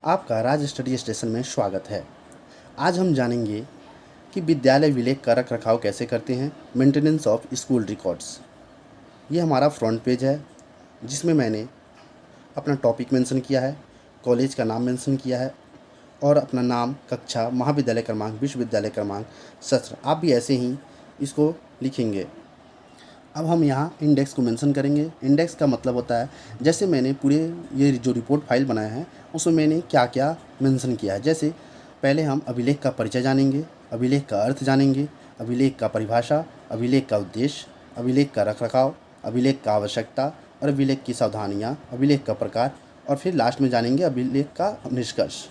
आपका राज study station में स्वागत है। आज हम जानेंगे कि विद्यालय विलेख का रख रखाव कैसे करते हैं। मेंटेनेंस ऑफ स्कूल रिकॉर्ड्स, ये हमारा फ्रंट पेज है जिसमें मैंने अपना टॉपिक मेंशन किया है, कॉलेज का नाम मेंशन किया है और अपना नाम, कक्षा, महाविद्यालय क्रमांक, विश्वविद्यालय क्रमांक, सत्र। आप भी ऐसे ही इसको लिखेंगे। अब हम यहाँ इंडेक्स को मेंशन करेंगे। इंडेक्स का मतलब होता है, जैसे मैंने पूरे ये जो रिपोर्ट फाइल बनाया है उसमें मैंने क्या क्या मेंशन किया है। जैसे पहले हम अभिलेख का परिचय जानेंगे, अभिलेख का अर्थ जानेंगे, अभिलेख का परिभाषा, अभिलेख का उद्देश्य, अभिलेख का रखरखाव, अभिलेख का आवश्यकता और अभिलेख की सावधानियाँ, अभिलेख का प्रकार और फिर लास्ट में जानेंगे अभिलेख का निष्कर्ष।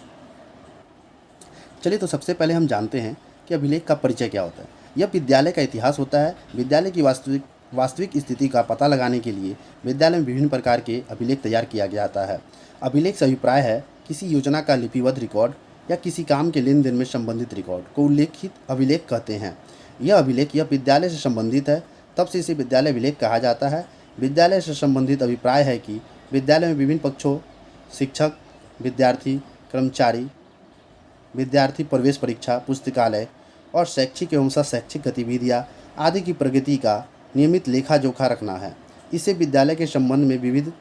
चलिए, तो सबसे पहले हम जानते हैं कि अभिलेख का परिचय क्या होता है। यह विद्यालय का इतिहास होता है। विद्यालय की वास्तविक स्थिति का पता लगाने के लिए विद्यालय में विभिन्न प्रकार के अभिलेख तैयार किया जाता है। अभिलेख से अभिप्राय है किसी योजना का लिपिबद्ध रिकॉर्ड या किसी काम के लेन देन में संबंधित रिकॉर्ड को उल्लेखित अभिलेख कहते हैं। यह अभिलेख यह विद्यालय से संबंधित है, तब से इसे विद्यालय अभिलेख कहा जाता है। विद्यालय से संबंधित अभिप्राय है कि विद्यालय में विभिन्न पक्षों, शिक्षक, विद्यार्थी, कर्मचारी, विद्यार्थी प्रवेश परीक्षा, पुस्तकालय और शैक्षिक एवं शैक्षिक गतिविधियाँ आदि की प्रगति का नियमित लेखा जोखा रखना है। इससे विद्यालय के संबंध में विविध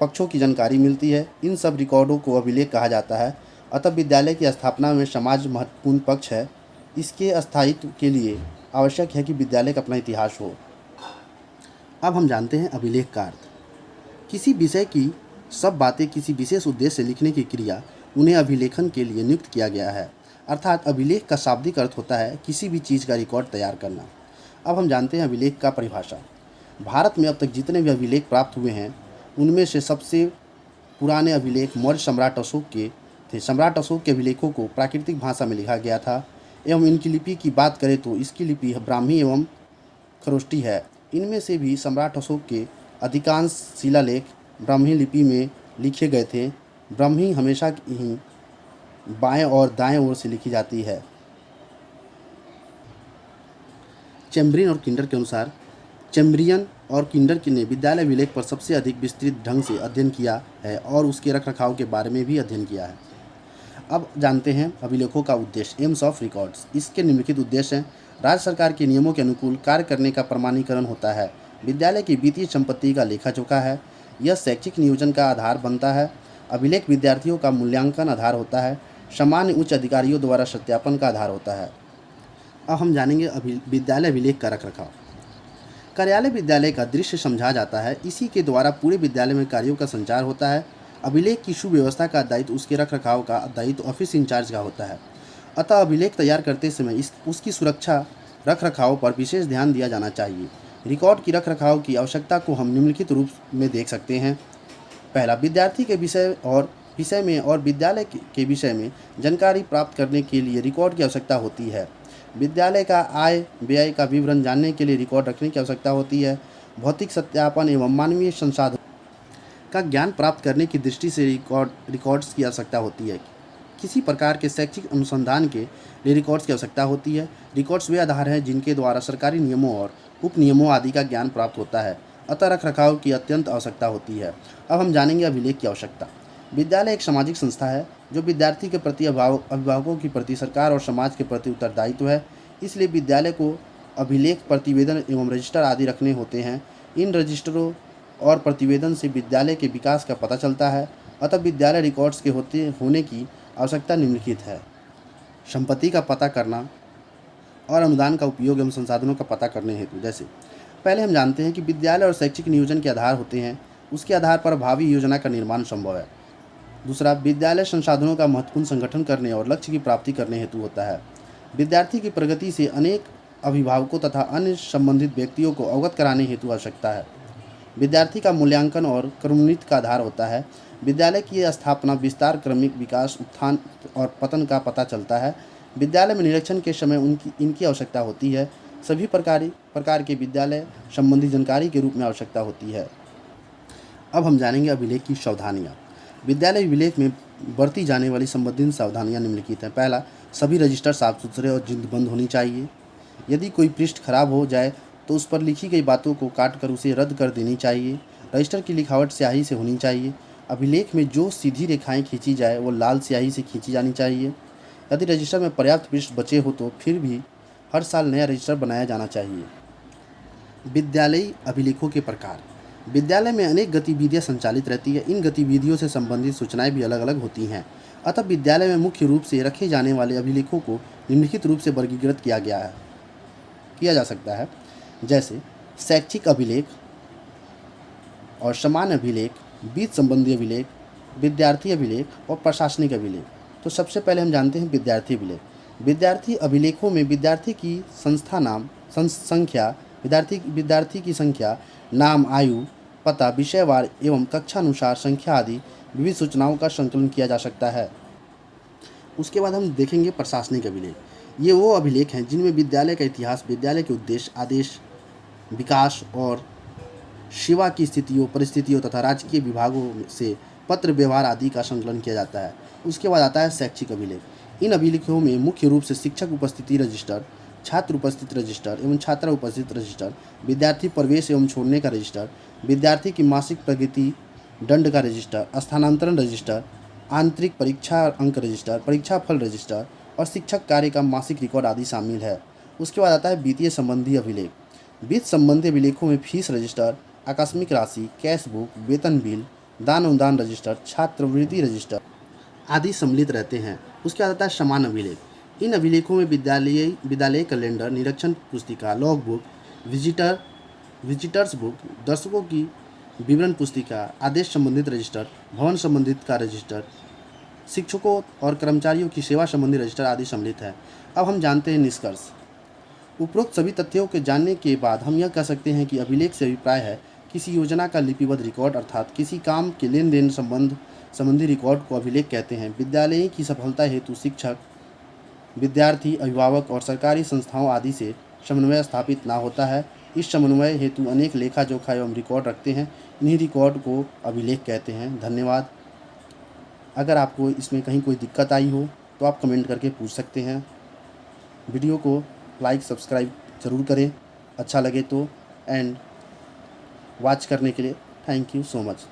पक्षों की जानकारी मिलती है। इन सब रिकॉर्डों को अभिलेख कहा जाता है। अतः विद्यालय की स्थापना में समाज महत्वपूर्ण पक्ष है। इसके स्थायित्व के लिए आवश्यक है कि विद्यालय का अपना इतिहास हो। अब हम जानते हैं अभिलेख का अर्थ। किसी विषय की सब बातें किसी विशेष उद्देश्य से लिखने की क्रिया उन्हें अभिलेखन के लिए नियुक्त किया गया है। अर्थात अभिलेख का शाब्दिक अर्थ होता है किसी भी चीज़ का रिकॉर्ड तैयार करना। अब हम जानते हैं अभिलेख का परिभाषा। भारत में अब तक जितने भी अभिलेख प्राप्त हुए हैं उनमें से सबसे पुराने अभिलेख मौर्य सम्राट अशोक के थे। सम्राट अशोक के अभिलेखों को प्राकृतिक भाषा में लिखा गया था एवं इनकी लिपि की बात करें तो इसकी लिपि ब्राह्मी एवं खरोष्टी है। इनमें से भी सम्राट अशोक के अधिकांश शिलालेख ब्राह्मी लिपि में लिखे गए थे। ब्राह्मी हमेशा ही बाएं और दाएं ओर से लिखी जाती है। चैम्बरियन और किंडर के अनुसार चैम्बरियन और किंडर ने विद्यालय अभिलेख पर सबसे अधिक विस्तृत ढंग से अध्ययन किया है और उसके रखरखाव के बारे में भी अध्ययन किया है। अब जानते हैं अभिलेखों का उद्देश्य, एम्स ऑफ रिकॉर्ड्स। इसके निम्नलिखित उद्देश्य हैं। राज्य सरकार के नियमों के अनुकूल कार्य करने का प्रमाणीकरण होता है। विद्यालय की वित्तीय संपत्ति का लेखा जोखा है। यह शैक्षिक नियोजन का आधार बनता है। अभिलेख विद्यार्थियों का मूल्यांकन आधार होता है। सामान्य उच्च अधिकारियों द्वारा सत्यापन का आधार होता है। अब हम जानेंगे विद्यालय अभिलेख का रखरखाव। कार्यालय विद्यालय का दृश्य समझा जाता है। इसी के द्वारा पूरे विद्यालय में कार्यों का संचार होता है। अभिलेख की सुव्यवस्था का दायित्व उसके रखरखाव का दायित्व ऑफिस इंचार्ज का होता है। अतः अभिलेख तैयार करते समय उसकी सुरक्षा रखरखाव पर विशेष ध्यान दिया जाना चाहिए। रिकॉर्ड की रखरखाव की आवश्यकता को हम निम्नलिखित रूप में देख सकते हैं। पहला, विद्यार्थी के विषय में और विद्यालय के विषय में जानकारी प्राप्त करने के लिए रिकॉर्ड की आवश्यकता होती है। विद्यालय का आय व्यय का विवरण जानने के लिए रिकॉर्ड रखने की आवश्यकता होती है। भौतिक सत्यापन एवं मानवीय संसाधन का ज्ञान प्राप्त करने की दृष्टि से रिकॉर्ड्स की आवश्यकता होती है। किसी प्रकार के शैक्षिक अनुसंधान के लिए रिकॉर्ड्स की आवश्यकता होती है। रिकॉर्ड्स वे आधार हैं जिनके द्वारा सरकारी नियमों और उपनियमों आदि का ज्ञान प्राप्त होता है। अतः रखरखाव की अत्यंत आवश्यकता होती है। अब हम जानेंगे अभिलेख की आवश्यकता। विद्यालय एक सामाजिक संस्था है जो विद्यार्थी के प्रति, अभिभावकों के प्रति, सरकार और समाज के प्रति उत्तरदायित्व है। इसलिए विद्यालय को अभिलेख, प्रतिवेदन एवं रजिस्टर आदि रखने होते हैं। इन रजिस्टरों और प्रतिवेदन से विद्यालय के विकास का पता चलता है। अतः विद्यालय रिकॉर्ड्स के होने की आवश्यकता निम्नलिखित है। संपत्ति का पता करना और अनुदान का उपयोग एवं संसाधनों का पता करने हेतु। जैसे पहले हम जानते हैं कि विद्यालय और शैक्षिक नियोजन के आधार होते हैं। उसके आधार पर भावी योजना का निर्माण संभव है। दूसरा, विद्यालय संसाधनों का महत्वपूर्ण संगठन करने और लक्ष्य की प्राप्ति करने हेतु होता है। विद्यार्थी की प्रगति से अनेक अभिभावकों तथा अन्य संबंधित व्यक्तियों को अवगत कराने हेतु आवश्यकता है। विद्यार्थी का मूल्यांकन और क्रमोन्नति का आधार होता है। विद्यालय की स्थापना, विस्तार, क्रमिक विकास, उत्थान और पतन का पता चलता है। विद्यालय में निरीक्षण के समय इनकी आवश्यकता होती है। सभी प्रकार के विद्यालय संबंधी जानकारी के रूप में आवश्यकता होती है। अब हम जानेंगे अभिलेख की सावधानियाँ। विद्यालय अभिलेख में बरती जाने वाली संबंधित सावधानियाँ निम्नलिखित हैं। पहला, सभी रजिस्टर साफ सुथरे और जिल्दबंद होनी चाहिए। यदि कोई पृष्ठ खराब हो जाए तो उस पर लिखी गई बातों को काट कर उसे रद्द कर देनी चाहिए। रजिस्टर की लिखावट स्याही से होनी चाहिए। अभिलेख में जो सीधी रेखाएं खींची जाए वो लाल स्याही से खींची जानी चाहिए। यदि रजिस्टर में पर्याप्त पृष्ठ बचे हो तो फिर भी हर साल नया रजिस्टर बनाया जाना चाहिए। विद्यालयी अभिलेखों के प्रकार। विद्यालय में अनेक गतिविधियां संचालित रहती है। इन गतिविधियों से संबंधित सूचनाएं भी अलग अलग होती हैं। अतः विद्यालय में मुख्य रूप से रखे जाने वाले अभिलेखों को निम्नलिखित रूप से वर्गीकृत किया जा सकता है, जैसे शैक्षिक अभिलेख और सामान्य अभिलेख, बीज संबंधी अभिलेख, विद्यार्थी अभिलेख और प्रशासनिक अभिलेख। तो सबसे पहले हम जानते हैं विद्यार्थी अभिलेख। विद्यार्थी अभिलेखों में विद्यार्थी की संस्था नाम, संख्या, विद्यार्थी की संख्या, नाम, आयु, पता, विषयवार एवं कक्षानुसार संख्या आदि विविध सूचनाओं का संकलन किया जा सकता है। उसके बाद हम देखेंगे प्रशासनिक अभिलेख। ये वो अभिलेख हैं जिनमें विद्यालय का इतिहास, विद्यालय के उद्देश्य, आदेश, विकास और सेवा की स्थितियों, परिस्थितियों तथा राजकीय विभागों से पत्र व्यवहार आदि का संकलन किया जाता है। उसके बाद आता है शैक्षिक अभिलेख। इन अभिलेखों में मुख्य रूप से शिक्षक उपस्थिति रजिस्टर, छात्र उपस्थित रजिस्टर एवं छात्रा उपस्थित रजिस्टर, विद्यार्थी प्रवेश एवं छोड़ने का रजिस्टर, विद्यार्थी की मासिक प्रगति दंड का रजिस्टर, स्थानांतरण रजिस्टर, आंतरिक परीक्षा अंक रजिस्टर, परीक्षा फल रजिस्टर और शिक्षक कार्य का मासिक रिकॉर्ड आदि शामिल है। उसके बाद आता है वित्तीय संबंधी अभिलेख। वित्त संबंधी अभिलेखों में फीस रजिस्टर, आकस्मिक राशि, कैश बुक, वेतन बिल, दान अनुदान रजिस्टर, छात्रवृत्ति रजिस्टर आदि सम्मिलित रहते हैं। उसके बाद आता है सामान्य अभिलेख। इन अभिलेखों में विद्यालय कैलेंडर, निरीक्षण पुस्तिका, लॉग बुक, विजिटर्स बुक, दर्शकों की विवरण पुस्तिका, आदेश संबंधित रजिस्टर, भवन संबंधित का रजिस्टर, शिक्षकों और कर्मचारियों की सेवा संबंधी रजिस्टर आदि सम्मिलित है। अब हम जानते हैं निष्कर्ष। उपरोक्त सभी तथ्यों के जानने के बाद हम यह कह सकते हैं कि अभिलेख से अभिप्राय है किसी योजना का लिपिबद्ध रिकॉर्ड, अर्थात किसी काम के लेन देन संबंधी रिकॉर्ड को अभिलेख कहते हैं। विद्यालय की सफलता हेतु शिक्षक, विद्यार्थी, अभिभावक और सरकारी संस्थाओं आदि से समन्वय स्थापित ना होता है। इस समन्वय हेतु अनेक लेखा जोखा एवं रिकॉर्ड रखते हैं। इन्हीं रिकॉर्ड को अभिलेख कहते हैं। धन्यवाद। अगर आपको इसमें कहीं कोई दिक्कत आई हो तो आप कमेंट करके पूछ सकते हैं। वीडियो को लाइक सब्सक्राइब ज़रूर करें अच्छा लगे तो, एंड वॉच करने के लिए थैंक यू सो मच।